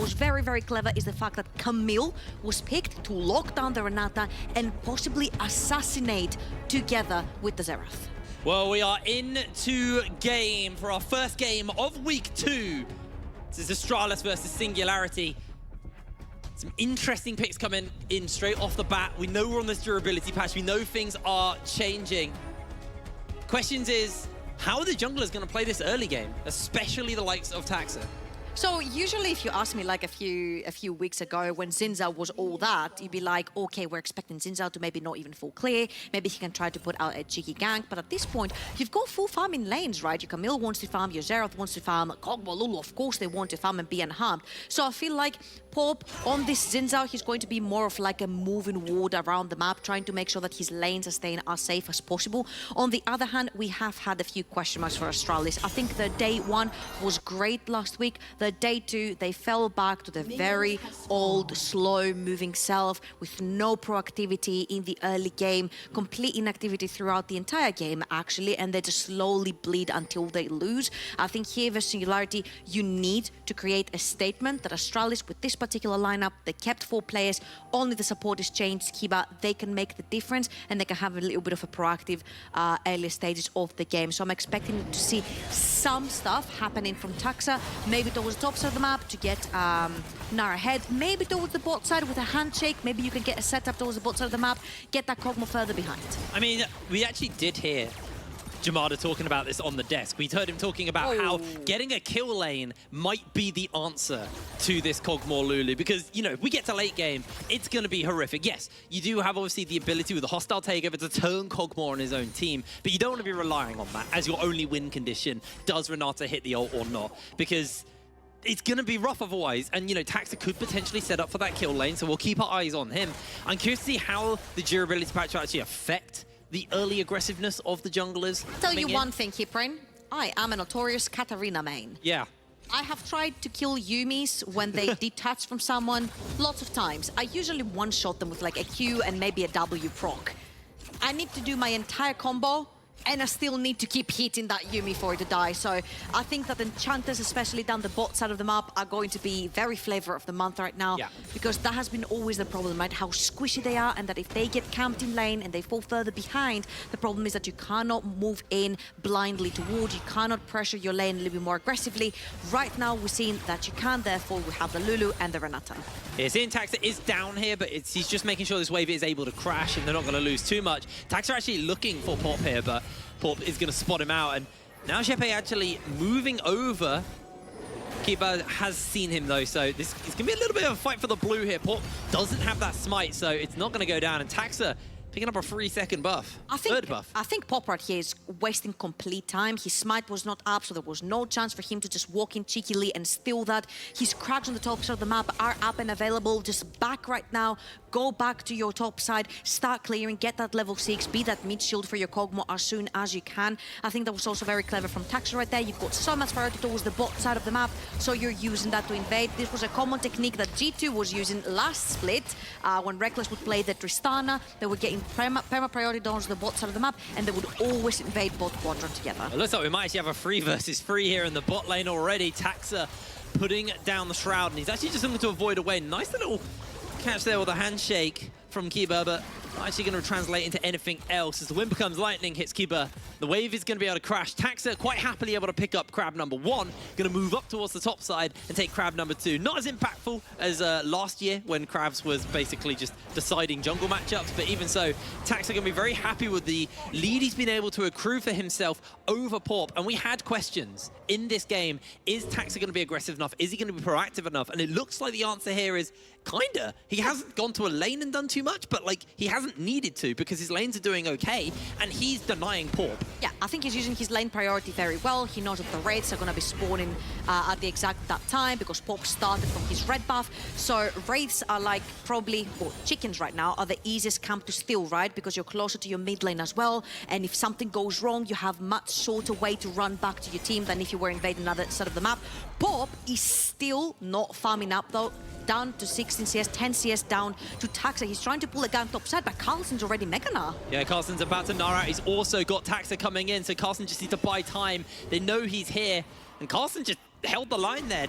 was very, very clever is the fact that Camille was picked to lock down the Renata and possibly assassinate together with the Xerath. Well, we are into game for our first game of week 2. This is Astralis versus Singularity. Some interesting picks coming in straight off the bat. We know we're on this durability patch. We know things are changing. Questions is, how are the junglers going to play this early game, especially the likes of Taxa? So usually if you ask me like a few weeks ago when Zinzao was all that, you'd be like, okay, we're expecting Zinzao to maybe not even full clear. Maybe he can try to put out a cheeky gank. But at this point, you've got full farming lanes, right? Your Camille wants to farm, your Xerath wants to farm, Kog'Maw, Lulu, of course they want to farm and be unharmed. So I feel like Pop on this Zinzao, he's going to be more of like a moving ward around the map, trying to make sure that his lanes are staying as safe as possible. On the other hand, we have had a few question marks for Astralis. I think the day 1 was great last week. The day 2, they fell back to the very old, slow-moving self with no proactivity in the early game, complete inactivity throughout the entire game, actually, and they just slowly bleed until they lose. I think here with Singularity, you need to create a statement that Astralis, with this particular lineup, they kept 4 players, only the support is changed, Kiba, they can make the difference, and they can have a little bit of a proactive early stages of the game. So I'm expecting to see some stuff happening from Taxa, maybe towards the top side of the map to get Nara ahead, maybe towards the bot side with a handshake, maybe you can get a setup towards the bot side of the map, get that Kog'Maw further behind. I mean, we actually did hear Jamada talking about this on the desk. We heard him talking about how getting a kill lane might be the answer to this Kog'Maw Lulu, because, you know, if we get to late game, it's going to be horrific. Yes, you do have obviously the ability with the hostile takeover to turn Kog'Maw on his own team, but you don't want to be relying on that as your only win condition. Does Renata hit the ult or not? Because it's going to be rough otherwise, and, you know, Taxa could potentially set up for that kill lane, so we'll keep our eyes on him. I'm curious to see how the durability patch will actually affect the early aggressiveness of the junglers. I'll tell you one thing, Kiprin. I am a notorious Katarina main. Yeah. I have tried to kill Yumis when they detach from someone lots of times. I usually one-shot them with like a Q and maybe a W proc. I need to do my entire combo, and I still need to keep hitting that Yumi for it to die. So I think that enchanters, especially down the bot side of the map, are going to be very flavor of the month right now. Yeah. Because that has been always the problem, right? How squishy they are, and that if they get camped in lane and they fall further behind, the problem is that you cannot move in blindly toward, you cannot pressure your lane a little bit more aggressively. Right now, we're seeing that you can, therefore we have the Lulu and the Renata. Yeah, seeing Taxa is down here, but he's just making sure this wave is able to crash and they're not going to lose too much. Taxa are actually looking for Pop here, but Pop is going to spot him out, and now Jeppe actually moving over. Kiba has seen him though, so this is going to be a little bit of a fight for the blue here. Pop doesn't have that smite, so it's not going to go down, and Taxa picking up a 3-second buff, third buff. I think Pop right here is wasting complete time. His smite was not up, so there was no chance for him to just walk in cheekily and steal that. His cracks on the top side of the map are up and available. Just back right now, go back to your top side, start clearing, get that level 6, be that mid shield for your Kog'Maw as soon as you can. I think that was also very clever from Taxa right there. You've got so much priority towards the bot side of the map, so you're using that to invade. This was a common technique that G2 was using last split when Reckless would play the Tristana. They were getting perma priority towards the bot side of the map, and they would always invade bot quadrant together. It looks like we might actually have a 3 versus 3 here in the bot lane already. Taxa putting down the Shroud, and he's actually just looking to avoid away. Nice little catch there with a handshake from Kiba, but not actually going to translate into anything else. As the wind becomes lightning, hits Kiba, the wave is going to be able to crash. Taxa quite happily able to pick up crab number 1, going to move up towards the top side and take crab number 2. Not as impactful as last year when Krabs was basically just deciding jungle matchups, but even so, Taxa going to be very happy with the lead he's been able to accrue for himself over Pop. And we had questions in this game. Is Taxa going to be aggressive enough? Is he going to be proactive enough? And it looks like the answer here is kinda. He hasn't gone to a lane and done too much, but like he hasn't needed to because his lanes are doing okay, and he's denying Pop. Yeah, I think he's using his lane priority very well. He knows that the Wraiths are going to be spawning at the exact that time because Pop started from his red buff. So Wraiths are like probably, well, chickens right now are the easiest camp to steal, right? Because you're closer to your mid lane as well. And if something goes wrong, you have much shorter way to run back to your team than if you were invading another side of the map. Pop is still not farming up though. Down to 16 CS, 10 CS down to Taxa. He's trying to pull a gun top side, but Carlson's already Mega Gnar. Yeah, Carlson's about to Gnar out. He's also got Taxa coming in, so Carlson just needs to buy time. They know he's here, and Carlson just held the line there.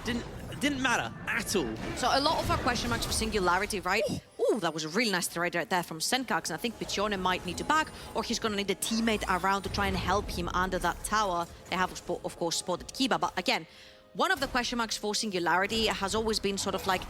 didn't matter at all. So a lot of our question marks for Singularity, right? Ooh, that was a really nice trade right there from Senkax, and I think Piccione might need to back, or he's gonna need a teammate around to try and help him under that tower. They have, of course, spotted Kiba, but again, one of the question marks for Singularity has always been sort of like,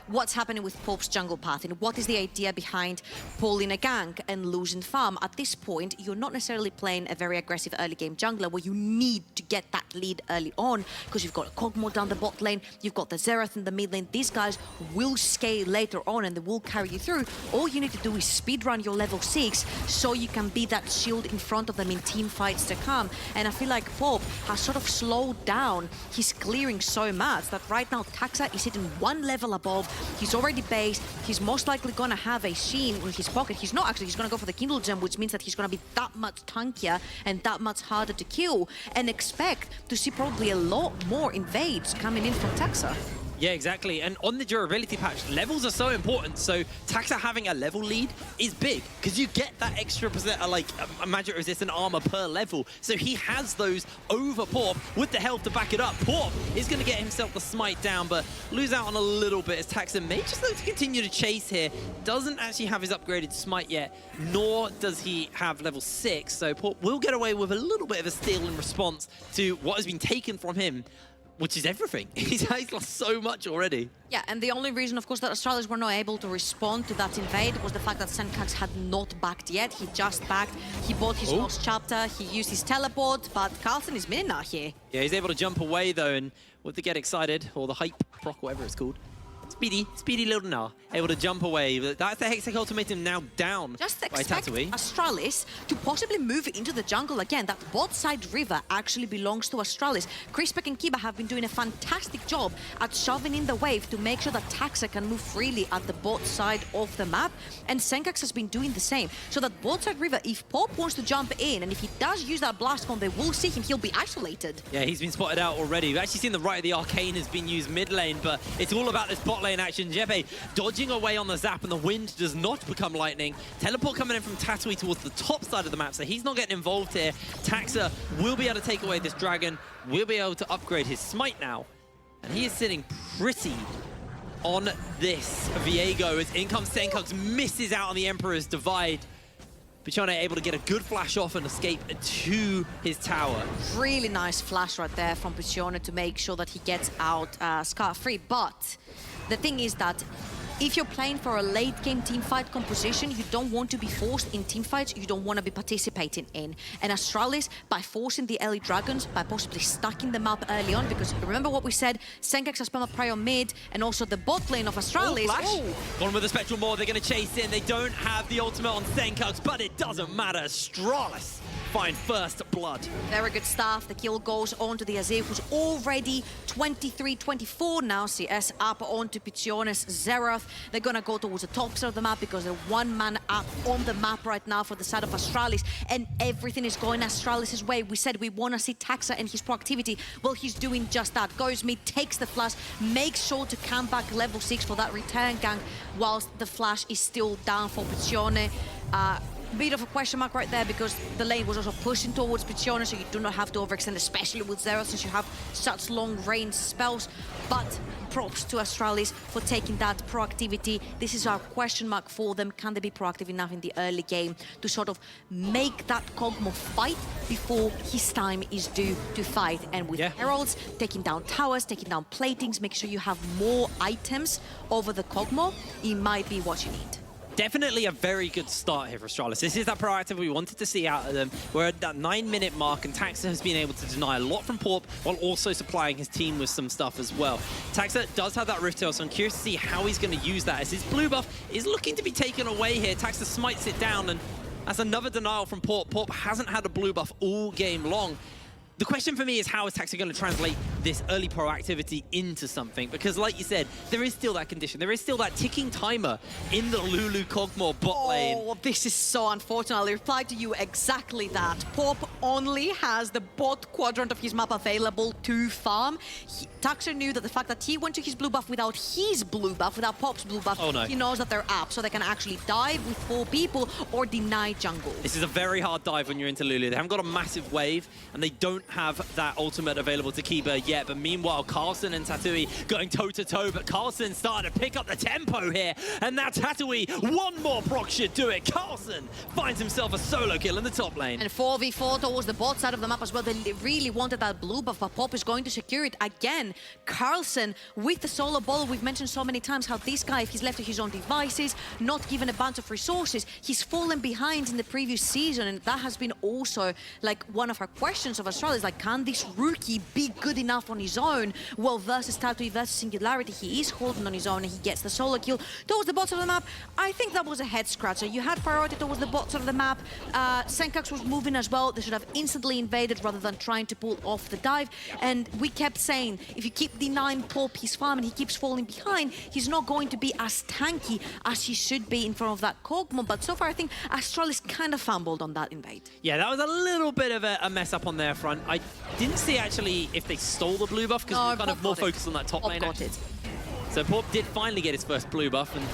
what's happening with Pop's jungle path and what is the idea behind pulling a gank and losing farm? At this point, you're not necessarily playing a very aggressive early game jungler where you need to get that lead early on because you've got a Kog'Maw down the bot lane, you've got the Xerath in the mid lane. These guys will scale later on and they will carry you through. All you need to do is speedrun your level 6 so you can be that shield in front of them in team fights to come. And I feel like Pop has sort of slowed down his clearing so much that right now Taxa is sitting one level above. He's already based. He's most likely going to have a Sheen in his pocket. He's not actually. He's going to go for the Kindle Gem, which means that he's going to be that much tankier and that much harder to kill. And expect to see probably a lot more invades coming in from Taxa. Yeah, exactly. And on the durability patch, levels are so important. So Taxa having a level lead is big because you get that extra percent, like magic resistant armor per level. So he has those over Porp with the health to back it up. Porp is going to get himself the smite down, but lose out on a little bit as Taxa may just look to continue to chase here. Doesn't actually have his upgraded smite yet, nor does he have level 6. So Porp will get away with a little bit of a steal in response to what has been taken from him, which is everything. He's lost so much already. Yeah, and the only reason, of course, that Astralis were not able to respond to that invade was the fact that Senkax had not backed yet. He just backed. He bought his lost chapter. He used his teleport, but Carlton is minute now here. Yeah, he's able to jump away, though, and with the get excited, or the hype proc, whatever it's called. Speedy little Gnar, able to jump away. That's the Hextech ultimatum now down. Just by expect Tatooine. Astralis to possibly move into the jungle again. That bot side river actually belongs to Astralis. Crispec and Kiba have been doing a fantastic job at shoving in the wave to make sure that Taxa can move freely at the bot side of the map. And Senkax has been doing the same. So that bot side river, if Pop wants to jump in, and if he does use that blast bomb, they will see him. He'll be isolated. Yeah, he's been spotted out already. We've actually seen the right of the Arcane has been used mid lane, but it's all about this bot lane action. Jeppe dodging away on the zap, and the wind does not become lightning. Teleport coming in from Tatooine towards the top side of the map, so he's not getting involved here. Taxa will be able to take away this dragon, will be able to upgrade his smite now. And he is sitting pretty on this Viego as in comes Senkax, misses out on the Emperor's Divide. Piccione able to get a good flash off and escape to his tower. Really nice flash right there from Piccione to make sure that he gets out scot-free. But the thing is that if you're playing for a late game teamfight composition, you don't want to be forced in teamfights you don't want to be participating in. And Astralis, by forcing the early dragons, by possibly stacking them up early on, because remember what we said, Senkax has spent a prior mid, and also the bot lane of Astralis. Gone with the Spectral Maw, they're going to chase in. They don't have the ultimate on Senkax, but it doesn't matter. Astralis find first blood. Very good stuff. The kill goes on to the Azir, who's already 23-24 now. CS up onto Piccione's Xerath. They're gonna go towards the top side of the map because they're one man up on the map right now for the side of Astralis, and everything is going Astralis' way. We said we want to see Taxa and his proactivity. Well, he's doing just that. Goes mid, takes the flash, makes sure to come back level 6 for that return gank whilst the flash is still down for Piccione. Bit of a question mark right there because the lane was also pushing towards Piccione, so you do not have to overextend, especially with Xerath, since you have such long range spells. But props to Astralis for taking that proactivity. This is our question mark for them. Can they be proactive enough in the early game to sort of make that Kog'Maw fight before his time is due to fight? And with Heralds, taking down towers, taking down platings, make sure you have more items over the Kog'Maw, it might be what you need. Definitely a very good start here for Astralis. This is that proactive we wanted to see out of them. We're at that 9-minute mark, and Taxa has been able to deny a lot from Porp while also supplying his team with some stuff as well. Taxa does have that Rift Tail, so I'm curious to see how he's going to use that as his blue buff is looking to be taken away here. Taxa smites it down, and that's another denial from Porp. Porp hasn't had a blue buff all game long. The question for me is, how is Taxa going to translate this early proactivity into something? Because like you said, there is still that condition. There is still that ticking timer in the Lulu Kog'Maw bot lane. Oh, this is so unfortunate. I'll reply to you exactly that. Pop only has the bot quadrant of his map available to farm. Taxer knew that the fact that he went to his blue buff without his blue buff, without Pop's blue buff, he knows that they're up, so they can actually dive with 4 people or deny jungle. This is a very hard dive when you're into Lulu. They haven't got a massive wave, and they don't have that ultimate available to Kiba yet. But meanwhile, Carlson and Tatui going toe-to-toe, but Carlson starting to pick up the tempo here. And now Tatui, one more proc should do it. Carlson finds himself a solo kill in the top lane. And 4v4 towards the bot side of the map as well. They really wanted that blue buff, but Pop is going to secure it again. Carlson with the solo ball. We've mentioned so many times how this guy, if he's left to his own devices, not given a bunch of resources, he's fallen behind in the previous season, and that has been also like one of our questions of Astralis, like, can this rookie be good enough on his own? Well, versus Tatui versus Singularity, he is holding on his own and he gets the solo kill towards the bottom of the map. I think that was a head scratcher. You had priority towards the bottom of the map. Senkax was moving as well. They should have instantly invaded rather than trying to pull off the dive. And we kept saying, if you keep denying Pop his farm and he keeps falling behind, he's not going to be as tanky as he should be in front of that Kog'Maw. But so far, I think Astralis kind of fumbled on that invade. Yeah, that was a little bit of a mess up on their front. I didn't see actually if they stole the blue buff, because we're kind of more focused on that top lane. So Pop did finally get his first blue buff and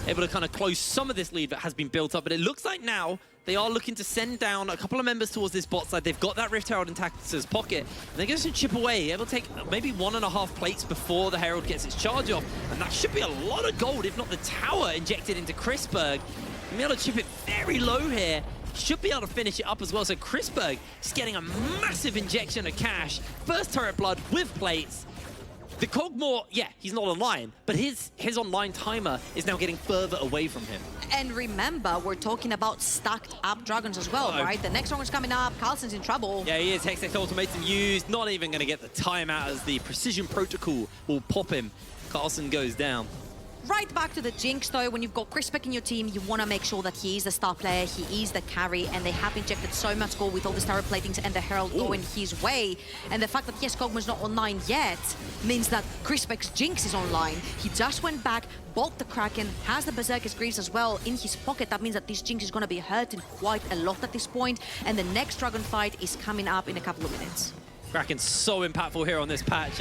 able to kind of close some of this lead that has been built up. But it looks like now they are looking to send down a couple of members towards this bot side. They've got that Rift Herald in Tax's pocket. And they're going to chip away. It'll take maybe 1.5 plates before the Herald gets its charge off. And that should be a lot of gold, if not the tower injected into Chrisberg. And be able to chip it very low here. Should be able to finish it up as well. So Chrisberg is getting a massive injection of cash. First turret blood with plates. The Kog'Maw, yeah, he's not online, but his online timer is now getting further away from him. And remember, we're talking about stacked up dragons as well, right? The next one's coming up. Carlson's in trouble. Yeah, he is. Hextech ultimatum used. Not even going to get the timeout as the precision protocol will pop him. Carlson goes down. Right back to the Jinx, though. When you've got Chrisbeck in your team, you want to make sure that he is the star player, he is the carry, and they have injected so much gold with all the star platings and the Herald going his way. And the fact that, yes, Kog'Maw's not online yet means that Chrisbeck's Jinx is online. He just went back, bought the Kraken, has the Berserker's Greaves as well in his pocket. That means that this Jinx is going to be hurting quite a lot at this point, and the next Dragon fight is coming up in a couple of minutes. Kraken's so impactful here on this patch.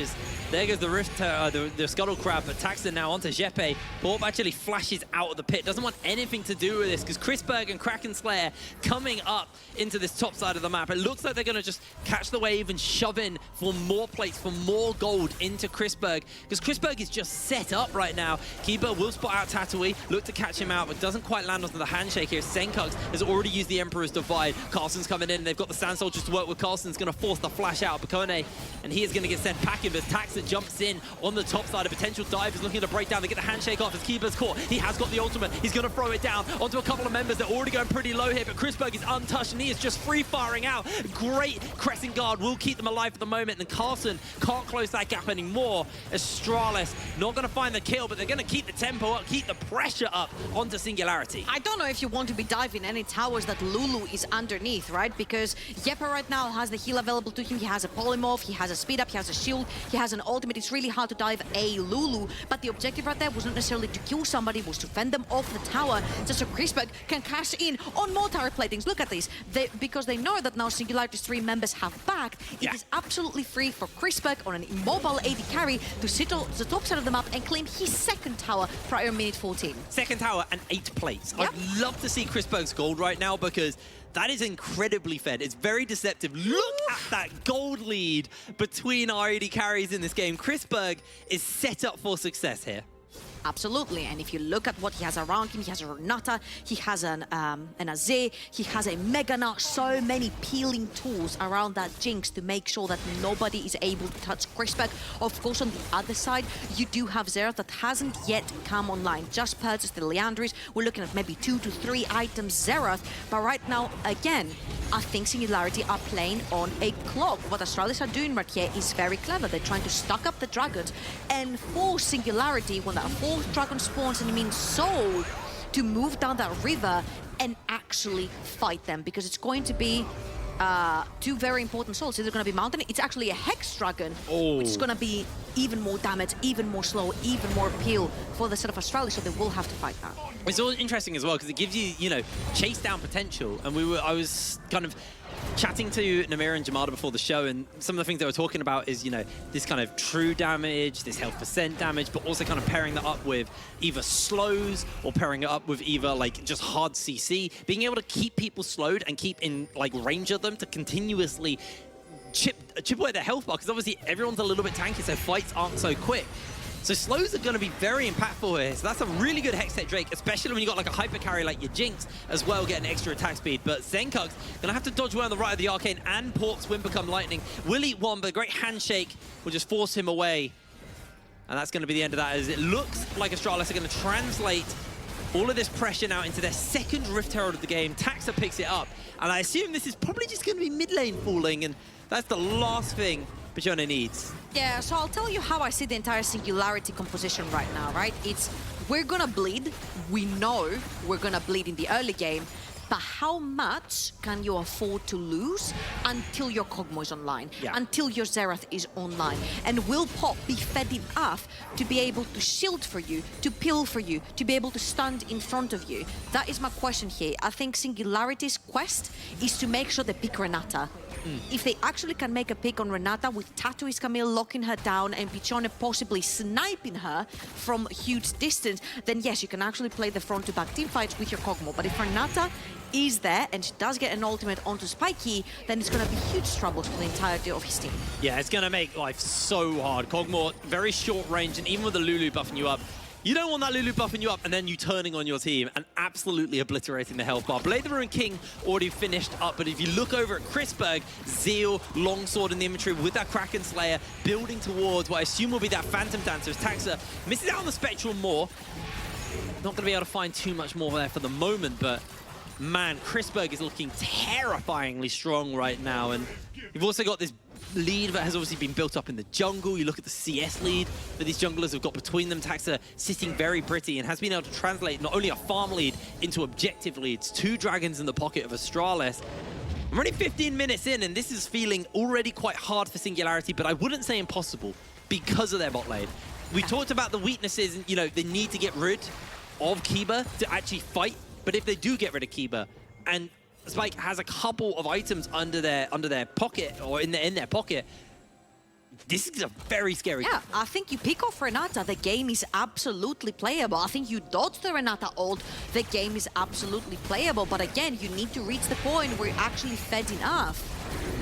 There goes the Rift, the Scuttle Crab, but Taxton now onto Jeppe. Pop actually flashes out of the pit. Doesn't want anything to do with this, because Chrisberg and Kraken Slayer coming up into this top side of the map. It looks like they're going to just catch the wave and shove in for more plates, for more gold into Chrisberg, because Chrisberg is just set up right now. Kiba will spot out Tatui, look to catch him out, but doesn't quite land onto the handshake here. Senkux has already used the Emperor's Divide. Carlson's coming in. They've got the Sand Soldiers to work with. Carlson's going to force the flash out. Bakone, and he is going to get sent packing, but Taxa jumps in on the top side. A potential dive is looking to break down. They get the handshake off as Kiba's caught. He has got the ultimate. He's going to throw it down onto a couple of members. They're already going pretty low here, but Chrisberg is untouched and he is just free-firing out. Great Crescent Guard will keep them alive for the moment, and Carlson can't close that gap anymore. Astralis not going to find the kill, but they're going to keep the tempo up, keep the pressure up onto Singularity. I don't know if you want to be diving any towers that Lulu is underneath, right? Because Jeppe right now has the heal available to him. He has a polymorph, he has a speed up, he has a shield, he has an ultimate. It's really hard to dive a Lulu, but the objective right there was not necessarily to kill somebody, it was to fend them off the tower, just so Chrisberg can cash in on more tower platings. Look at this. Because they know that now Singularity's 3 members have backed, it is absolutely free for Chrisberg on an immobile AD carry to sit on the top side of the map and claim his second tower prior minute 14. Second tower and 8 plates. Yep. I'd love to see Chrisberg's gold right now, because that is incredibly fed. It's very deceptive. Look at that gold lead between our AD carries in this game. Chrisberg is set up for success here. Absolutely, and if you look at what he has around him, he has a Renata, he has an Azir, he has a Mega Nut, so many peeling tools around that Jinx to make sure that nobody is able to touch Chrisberg. Of course, on the other side, you do have Xerath that hasn't yet come online. Just purchased the Leandris. We're looking at maybe 2 to 3 items Xerath, but right now, again, I think Singularity are playing on a clock. What Astralis are doing right here is very clever. They're trying to stock up the dragons and force Singularity, when that fourth dragon spawns and it means Soul, to move down that river and actually fight them, because it's going to be 2 very important souls. Either going to be Mountain, it's actually a Hex Dragon, which is going to be even more damage, even more slow, even more appeal for the set of Astralis, so they will have to fight that. It's all interesting as well, because it gives you, you know, chase down potential, and I was kind of chatting to Namira and Jamada before the show, and some of the things they were talking about is, you know, this kind of true damage, this health percent damage, but also kind of pairing that up with either slows or pairing it up with either like just hard CC, being able to keep people slowed and keep in like range of them to continuously chip away their health bar, because obviously everyone's a little bit tanky, so fights aren't so quick. So slows are going to be very impactful here. So that's a really good Hex Tech Drake, especially when you got like a hyper carry like your Jinx as well, getting extra attack speed. But Zenkug's going to have to dodge away on the right of the Arcane, and Pork's Wind Become Lightning will eat one, but a great handshake will just force him away. And that's going to be the end of that, as it looks like Astralis are going to translate all of this pressure now into their second Rift Herald of the game. Taxa picks it up, and I assume this is probably just going to be mid lane falling, and that's the last thing Pichone needs. Yeah, so I'll tell you how I see the entire Singularity composition right now, right? It's, we're gonna bleed. We know we're gonna bleed in the early game, but how much can you afford to lose until your Kog'Maw is online, until your Xerath is online? And will Pop be fed enough to be able to shield for you, to peel for you, to be able to stand in front of you? That is my question here. I think Singularity's quest is to make sure they pick Renata. If they actually can make a pick on Renata with Tatooine's Camille locking her down and Pichone possibly sniping her from a huge distance, then yes, you can actually play the front-to-back team fights with your Kog'Maw. But if Renata is there and she does get an ultimate onto Spiky, then it's going to be huge troubles for the entirety of his team. Yeah, it's going to make life so hard. Kog'Maw, very short range, and even with the Lulu buffing you up, you don't want that Lulu buffing you up and then you turning on your team and absolutely obliterating the health bar. Blade the Ruined King already finished up, but if you look over at Chrisberg, Zeal, Longsword in the inventory with that Kraken Slayer, building towards what I assume will be that Phantom Dancer as Taxa misses out on the Spectral more. Not going to be able to find too much more there for the moment, but man, Chrisberg is looking terrifyingly strong right now, and you've also got this lead that has obviously been built up in the jungle. You look at the CS lead that these junglers have got between them. Taxa sitting very pretty and has been able to translate not only a farm lead into objective leads. 2 dragons in the pocket of Astralis. I'm already 15 minutes in, and this is feeling already quite hard for Singularity, but I wouldn't say impossible because of their bot lane. We talked about the weaknesses, and you know, they need to get rid of Kiba to actually fight, but if they do get rid of Kiba, and Spike has a couple of items under their pocket, or in their pocket, this is a very scary game. I think you pick off Renata, the game is absolutely playable. I think you dodge the Renata ult, the game is absolutely playable. But again, you need to reach the point where you're actually fed enough.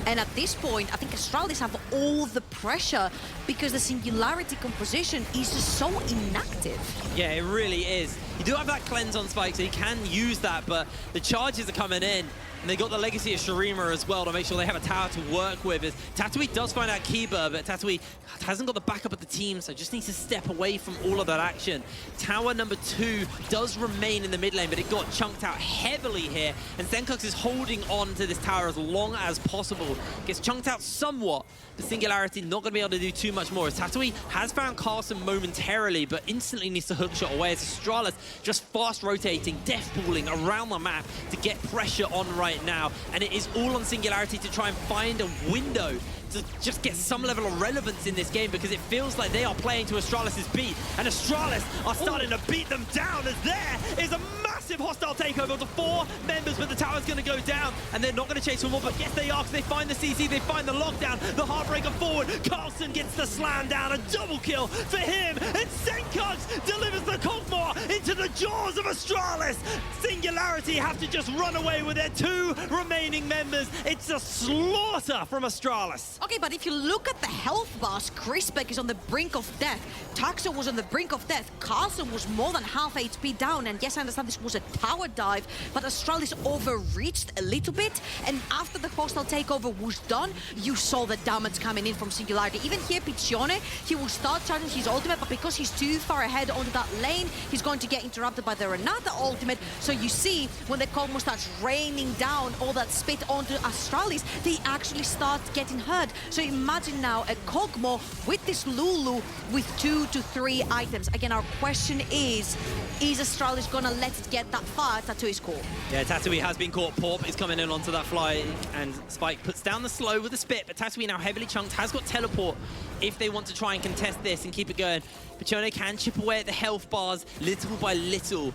And at this point, I think Astralis have all the pressure because the Singularity composition is just so inactive. Yeah, it really is. You do have that cleanse on Spike, so you can use that, but the charges are coming in. And they got the legacy of Shurima as well to make sure they have a tower to work with. As Tatooine does find out Kiba, but Tatooine hasn't got the backup of the team, so just needs to step away from all of that action. Tower number 2 does remain in the mid lane, but it got chunked out heavily here. And Zenkug's is holding on to this tower as long as possible. Gets chunked out somewhat, but Singularity not going to be able to do too much more. As Tatooine has found Carlson momentarily, but instantly needs to hookshot away. As Astralis just fast rotating, death pooling around the map to get pressure on right now, and it is all on Singularity to try and find a window to just get some level of relevance in this game, because it feels like they are playing to Astralis' beat, and Astralis are starting to beat them down, as there is a massive hostile takeover to 4 members, but the tower's going to go down, and they're not going to chase for more, but yes they are, because they find the CC, they find the lockdown, the Heartbreaker forward, Carlson gets the slam down, a double kill for him, and Senkugs delivers the Kog'Maw into the jaws of Astralis. Singularity have to just run away with their 2 remaining members. It's a slaughter from Astralis. Okay, but if you look at the health bars, Chrisbeck is on the brink of death. Taxa was on the brink of death. Carlson was more than half HP down. And yes, I understand this was a tower dive, but Astralis overreached a little bit. And after the hostile takeover was done, you saw the damage coming in from Singularity. Even here, Pichone, he will start charging his ultimate, but because he's too far ahead onto that lane, he's going to get interrupted by the Renata ultimate. So you see, when the Kog'Maw starts raining down all that spit onto Astralis, they actually start getting hurt. So imagine now a Kog'Maw with this Lulu with 2 to 3 items. Again, our question is Astralis gonna let it get that far? Tatooine is cool. Yeah, Tatooine has been caught. Porp is coming in onto that fly, and Spike puts down the slow with a spit, but Tatooine now heavily chunked, has got teleport if they want to try and contest this and keep it going. Pichone can chip away at the health bars little by little.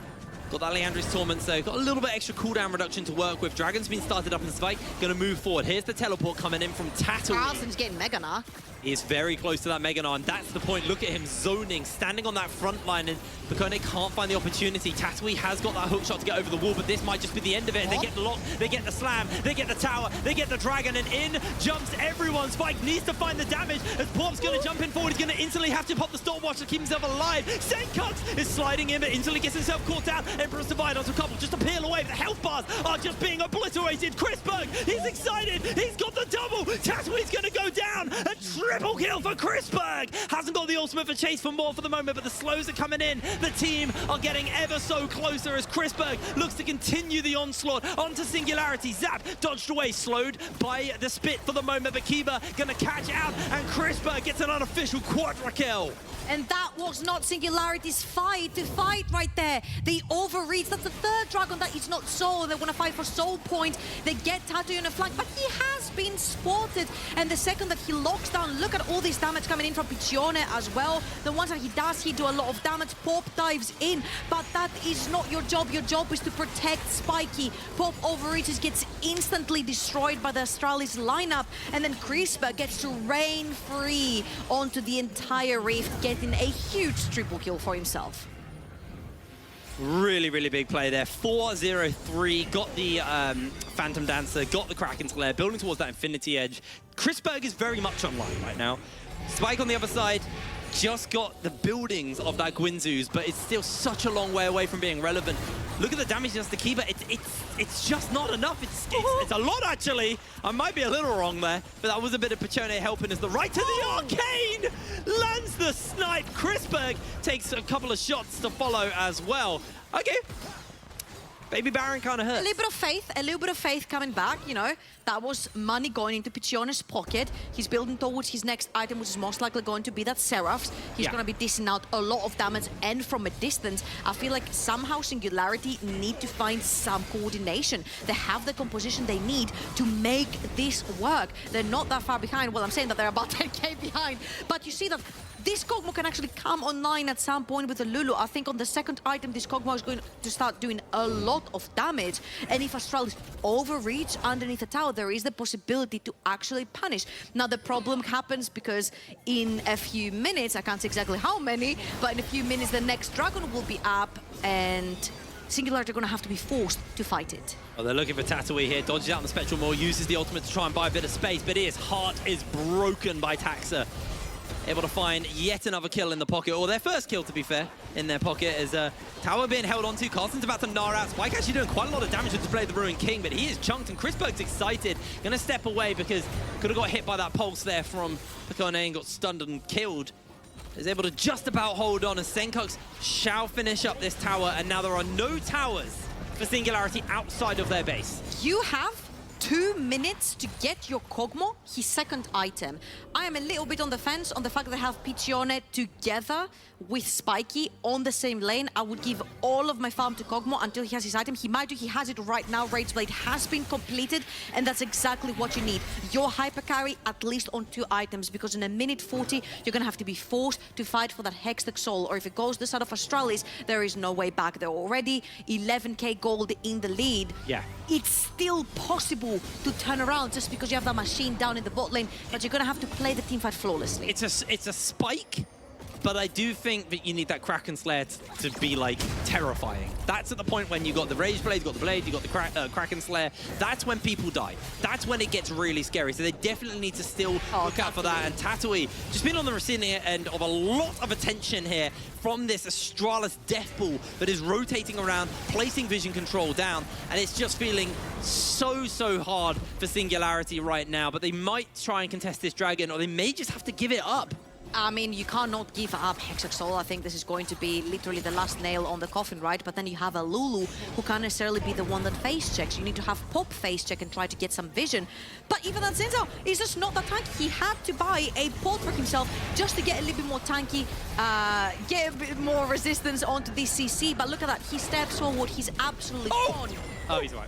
Got that Leandris Torment, so got a little bit extra cooldown reduction to work with. Dragon's been started up in Spike, gonna move forward. Here's the teleport coming in from Tatooine. Carlson's getting Mega Gnar. He's very close to that Mega Gnar, and that's the point. Look at him zoning, standing on that front line, and Bakone can't find the opportunity. Tatooine has got that hook shot to get over the wall, but this might just be the end of it. And they get the lock, they get the slam, they get the tower, they get the dragon, and in jumps everyone. Spike needs to find the damage as Pop's gonna jump in forward. He's gonna instantly have to pop the stopwatch to keep himself alive. Senkox is sliding in, but instantly gets himself caught down. Emperor's Divide onto a couple, just to peel away. The health bars are just being obliterated. Chrisberg, he's excited. He's got the double. Tatooine's gonna go down. A triple kill for Chrisberg. Hasn't got the ultimate for Chase for more for the moment, but the slows are coming in. The team are getting ever so closer as Chrisberg looks to continue the onslaught onto Singularity. Zap dodged away, slowed by the spit for the moment, but Kiba gonna catch out, and Chrisberg gets an unofficial quadra kill. And that was not Singularity's fight right there. They overreach. That's the third dragon that is not soul. They want to fight for soul point. They get Tattoo on the flank, but he has been spotted. And the second that he locks down, look at all this damage coming in from Piccione as well. The ones that he does, he do a lot of damage. Pop dives in, but that is not your job. Your job is to protect Spiky. Pop overreaches, gets instantly destroyed by the Astralis lineup. And then Crispa gets to reign free onto the entire Rift, getting a huge triple kill for himself. Really, really big play there. 4-0-3, got the Phantom Dancer, got the Kraken's Glare, building towards that Infinity Edge. Chrisberg is very much online right now. Spike on the other side, just got the buildings of that Guinzoos, but it's still such a long way away from being relevant. Look at the damage just to Kiba. It's just not enough. It's a lot, actually. I might be a little wrong there, but that was a bit of Piccione helping as the right to the arcane lands the snipe. Chrisberg takes a couple of shots to follow as well. Okay. Baby Baron kind of hurt. A little bit of faith coming back, you know. That was money going into Piccione's pocket. He's building towards his next item, which is most likely going to be that Seraph's. He's going to be dishing out a lot of damage, and from a distance, I feel like somehow Singularity need to find some coordination. They have the composition they need to make this work. They're not that far behind. Well, I'm saying that they're about 10k behind, but you see that this Kog'Maw can actually come online at some point with the Lulu. I think on the second item, this Kog'Maw is going to start doing a lot of damage. And if Astralis overreach underneath the tower, there is the possibility to actually punish. Now, the problem happens because in a few minutes, I can't say exactly how many, but in a few minutes, the next dragon will be up, and Singularity are going to have to be forced to fight it. Well, they're looking for Tatooine here, dodges out on the Spectral Maul, uses the ultimate to try and buy a bit of space, but his heart is broken by Taxa. Able to find yet another kill in the pocket, or their first kill, to be fair, in their pocket, as Tower being held onto. Carlson's about to gnar out. Spike actually doing quite a lot of damage with the play of the Ruined King, but he is chunked, and Chrisberg's excited. Gonna step away because could have got hit by that pulse there from Bakone and got stunned and killed. Is able to just about hold on, as Senkox shall finish up this tower, and now there are no towers for Singularity outside of their base. You have 2 minutes to get your Kog'Maw, his second item. I am a little bit on the fence on the fact that they have Piccione together with Spiky on the same lane. I would give all of my farm to Kog'Maw until he has his item. He might do, he has it right now. Rage Blade has been completed, and that's exactly what you need. Your hyper carry at least on 2 items, because in a minute 40, you're gonna have to be forced to fight for that Hextech Soul, or if it goes the side of Astralis, there is no way back. They're already 11k gold in the lead. Yeah. It's still possible to turn around just because you have that machine down in the bot lane, but you're gonna have to play the teamfight flawlessly. It's a spike, but I do think that you need that Kraken's Lair to be, like, terrifying. That's at the point when you got the Rage Blade, you got the Blade, you got the Kraken's Lair. That's when people die. That's when it gets really scary. So they definitely need to still look out for that. And Tatooine just been on the receiving end of a lot of attention here from this Astralis Death Ball that is rotating around, placing vision control down, and it's just feeling so hard for Singularity right now. But they might try and contest this dragon, or they may just have to give it up. I mean, you cannot give up Hextech Soul. I think this is going to be literally the last nail on the coffin, right? But then you have a Lulu who can't necessarily be the one that face checks. You need to have Pop face check and try to get some vision. But even that Zinzo is just not that tanky. He had to buy a pot for himself just to get a little bit more tanky, get a bit more resistance onto this CC. But look at that. He steps forward. He's absolutely gone. Oh, he's right.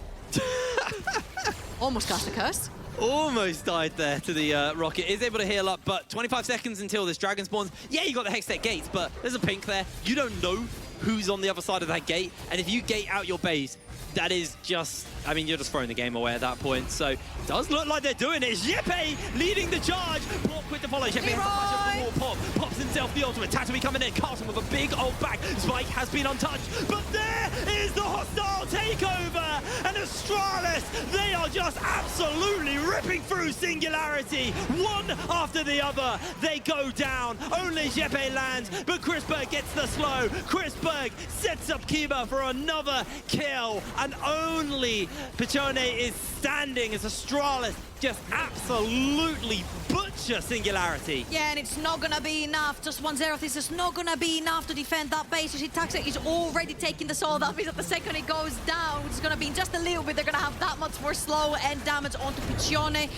Almost cast a curse. Almost died there to the rocket. Is able to heal up, but 25 seconds until this dragon spawns. Yeah, you got the Hextech gates, but there's a pink there. You don't know who's on the other side of that gate. And if you gate out your base, that is just, I mean, you're just throwing the game away at that point. So it does look like they're doing it. Jeppe leading the charge. Pop quick to follow. Jeppe has the flash of the wall. Pop pops himself the ultimate. Tatooine coming in. Carlton with a big old back. Spike has been untouched. But there is the hostile takeover. And Astralis, they are just absolutely ripping through Singularity. One after the other. They go down. Only Jeppe lands. But Chrisberg gets the slow. Chrisberg sets up Kiba for another kill. And only Pichone is standing as Astralis just absolutely butcher Singularity. Yeah, and it's not gonna be enough. Just 1-0. This is not gonna be enough to defend that base. You see, Taxa is already taking the soul. That means that the second it goes down, which is gonna be in just a little bit, they're gonna have that much more slow and damage onto Pichone.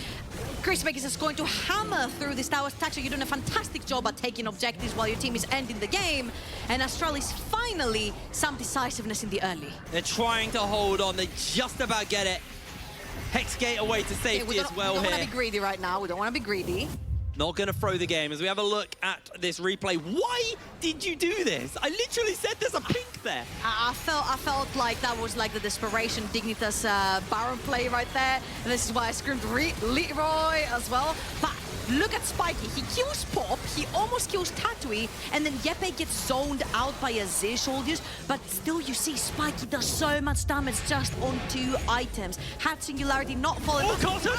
Chrisberg is just going to hammer through this tower. Taxa, you're doing a fantastic job at taking objectives while your team is ending the game. And Astralis finally some decisiveness in the early. They're trying to hold on. They just about get it. Hexgate away to safety as well here. We don't want to be greedy right now. We don't want to be greedy. Not going to throw the game. As we have a look at this replay, why did you do this? I literally said there's a pink there. I felt like that was like the desperation Dignitas Baron play right there. And this is why I screamed Leroy as well. But look at Spiky. He kills Pop, he almost kills Tatooine, and then Jeppe gets zoned out by Azir soldiers, but still you see Spiky does so much damage just on 2 items. Had Singularity not fallen... Oh, Carlton!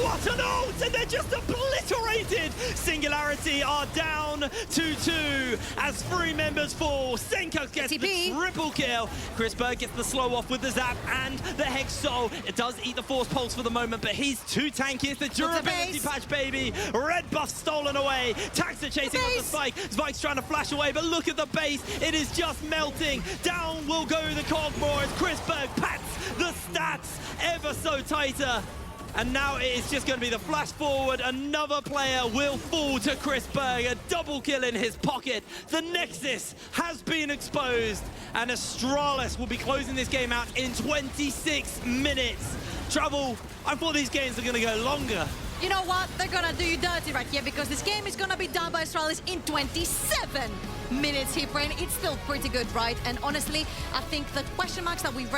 What an ult! And they're just obliterated! Singularity are down 2-2 as 3 members fall. Senko gets the triple kill. Chrisberg gets the slow off with the zap and the Hex Soul. It does eat the Force Pulse for the moment, but he's too tanky. It's the durability patch, baby. Red buff stolen away. Taxa chasing up the Spike. Spike's trying to flash away, but look at the base. It is just melting. Down will go the Cogmore as Chrisberg pats the stats ever so tighter. And now it is just going to be the flash forward. Another player will fall to Chrisberg. A double kill in his pocket. The Nexus has been exposed. And Astralis will be closing this game out in 26 minutes. Trouble, I thought these games are going to go longer. You know what? They're gonna do you dirty right here because this game is gonna be done by Astralis in 27 minutes here, Brain. It's still pretty good, right? And honestly, I think the question marks that we raised